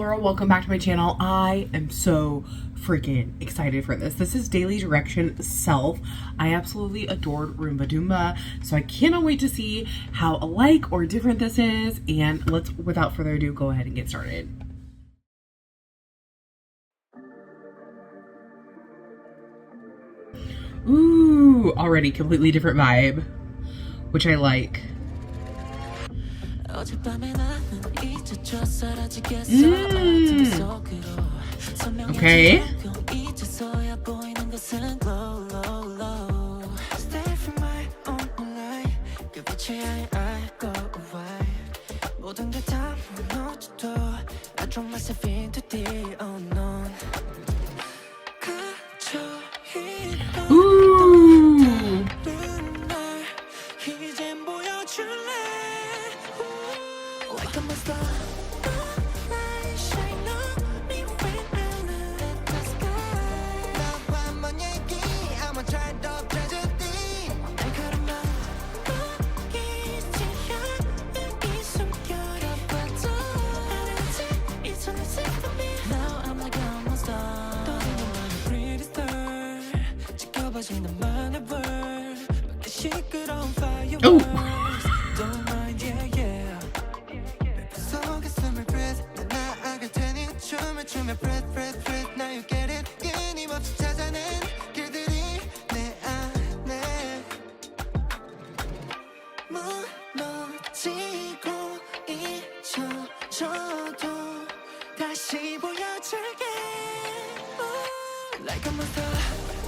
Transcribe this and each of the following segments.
girl, welcome back to my channel. I am so freaking excited for this. This is Daily Direction Self. I absolutely adored Roomba Doomba, so I cannot wait to see how alike or different this is, and let's, without further ado, go ahead and get started. Ooh, already completely different vibe, which I like. Okay. Ooh. Oh.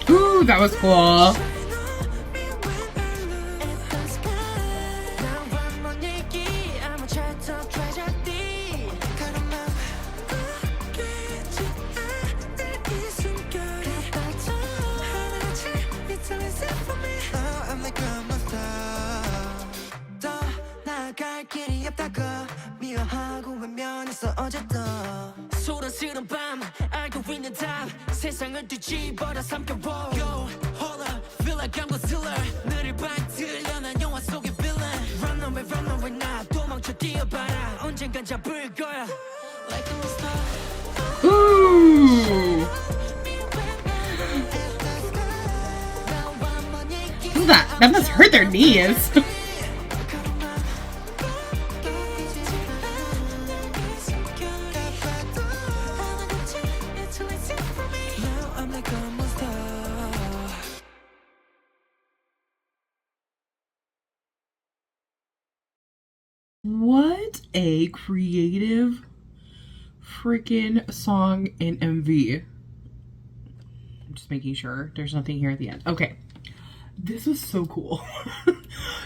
Ooh, that was cool. 소란스러운 밤 알고 있는 답 세상을 뒤집어라 삼켜워 Yo, hold up, feel like I'm Godzilla 너를 받들려 난 영화 속의 villain Run away 나 도망쳐 뛰어봐라 언젠간 잡을 거야 Like a star Ooh. That must hurt their knees. What a creative freaking song and MV. I'm just making sure there's nothing here at the end. Okay. This was so cool.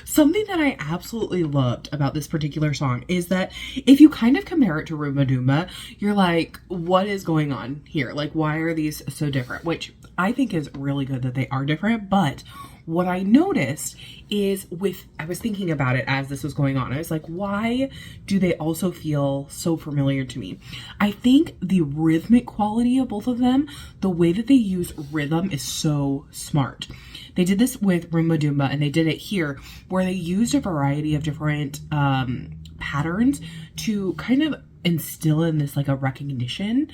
Something that I absolutely loved about this particular song is that if you kind of compare it to Roomba Doomba, you're like, what is going on here? Like, why are these so different? Which I think is really good that they are different, but what I noticed is I was thinking about it as this was going on. I was like, why do they also feel so familiar to me? I think the rhythmic quality of both of them, the way that they use rhythm is so smart. They did this with Roomba Doomba and they did it here where they used a variety of different patterns to kind of instill in this like a recognition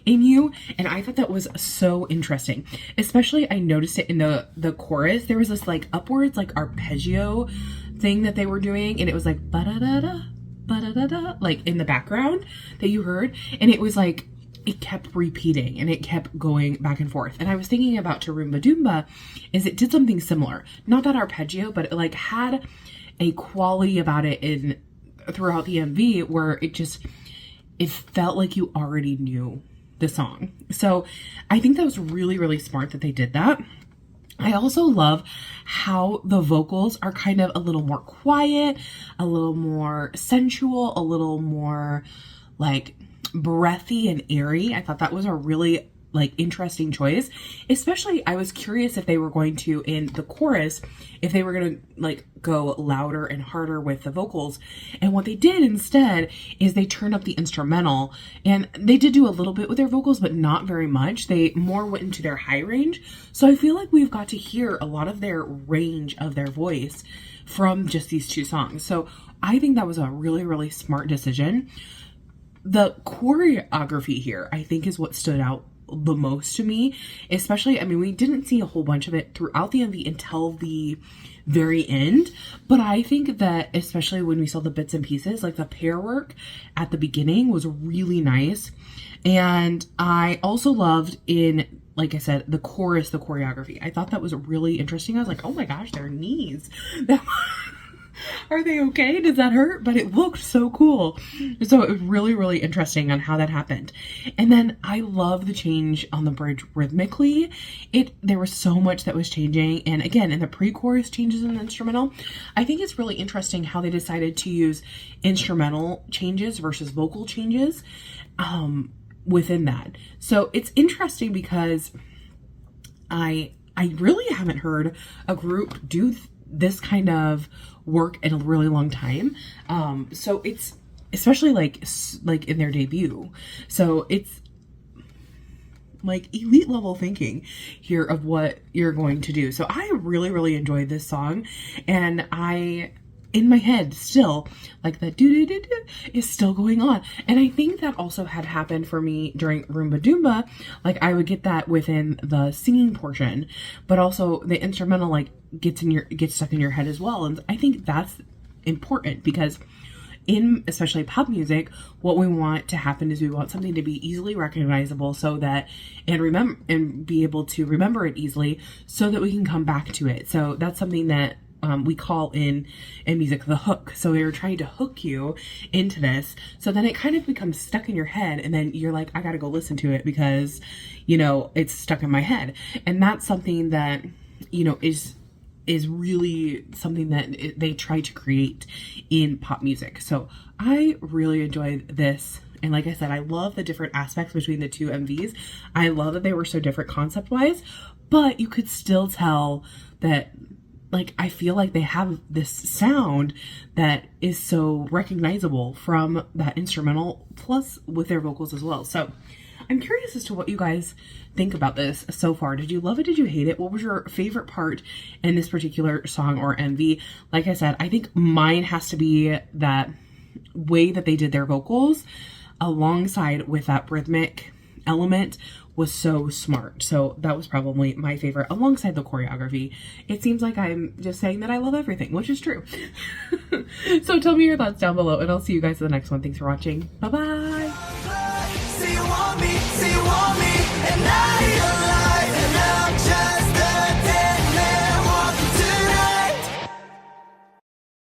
in you, and I thought that was so interesting. Especially I noticed it in the chorus. There was this like upwards like arpeggio thing that they were doing, and it was like ba-da-da-da, ba-da-da-da, like in the background that you heard, and it was like it kept repeating and it kept going back and forth. And I was thinking about to Roomba Doomba is it did something similar, not that arpeggio, but it like had a quality about it in throughout the MV where it felt like you already knew the song. So I think that was really, really smart that they did that. I also love how the vocals are kind of a little more quiet, a little more sensual, a little more like breathy and airy. I thought that was a really like interesting choice. Especially I was curious if they were going to, in the chorus, if they were going to like go louder and harder with the vocals. And what they did instead is they turned up the instrumental, and they did do a little bit with their vocals, but not very much. They more went into their high range. So I feel like we've got to hear a lot of their range of their voice from just these two songs. So I think that was a really, really smart decision. the choreography here, I think, is what stood out the most to me, especially, I mean, we didn't see a whole bunch of it throughout the MV until the very end, but I think that especially when we saw the bits and pieces, like the pair work at the beginning was really nice. And I also loved in, like I said, the chorus, the choreography. I thought that was really interesting. I was like, oh my gosh, their knees. Are they okay? Does that hurt? But it looked so cool. So it was really, really interesting on how that happened. And then I love the change on the bridge rhythmically. There was so much that was changing. And again, in the pre-chorus changes in the instrumental, I think it's really interesting how they decided to use instrumental changes versus vocal changes within that. So it's interesting because I really haven't heard a group do this kind of work in a really long time. So it's especially like in their debut. So it's like elite level thinking here of what you're going to do. So I really, really enjoyed this song, and in my head still, like the do-do-do-do is still going on. And I think that also had happened for me during Roomba Doomba. Like I would get that within the singing portion, but also the instrumental like gets stuck in your head as well. And I think that's important because in especially pop music, what we want to happen is we want something to be easily recognizable so that and be able to remember it easily so that we can come back to it. So that's something that we call in music the hook. So they were trying to hook you into this, so then it kind of becomes stuck in your head, and then you're like, I gotta go listen to it because, you know, it's stuck in my head. And that's something that, you know, is really something that they try to create in pop music. So I really enjoyed this. And like I said, I love the different aspects between the two MVs. I love that they were so different concept wise, but you could still tell that, like, I feel like they have this sound that is so recognizable from that instrumental, plus with their vocals as well. So I'm curious as to what you guys think about this so far. Did you love it? Did you hate it? What was your favorite part in this particular song or MV? Like I said, I think mine has to be that way that they did their vocals alongside with that rhythmic element was so smart. So that was probably my favorite alongside the choreography. It seems like I'm just saying that I love everything, which is true. So tell me your thoughts down below, and I'll see you guys in the next one. Thanks for watching. Bye bye.